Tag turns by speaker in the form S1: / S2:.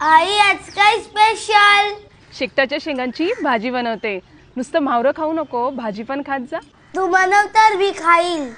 S1: आई आज काय स्पेशल?
S2: शेकटाच्या शेंगांची भाजी बनवते. नुसतं मावरं खाऊ नको, भाजी पण खात जा.
S1: तू बनव तर मी खाईल.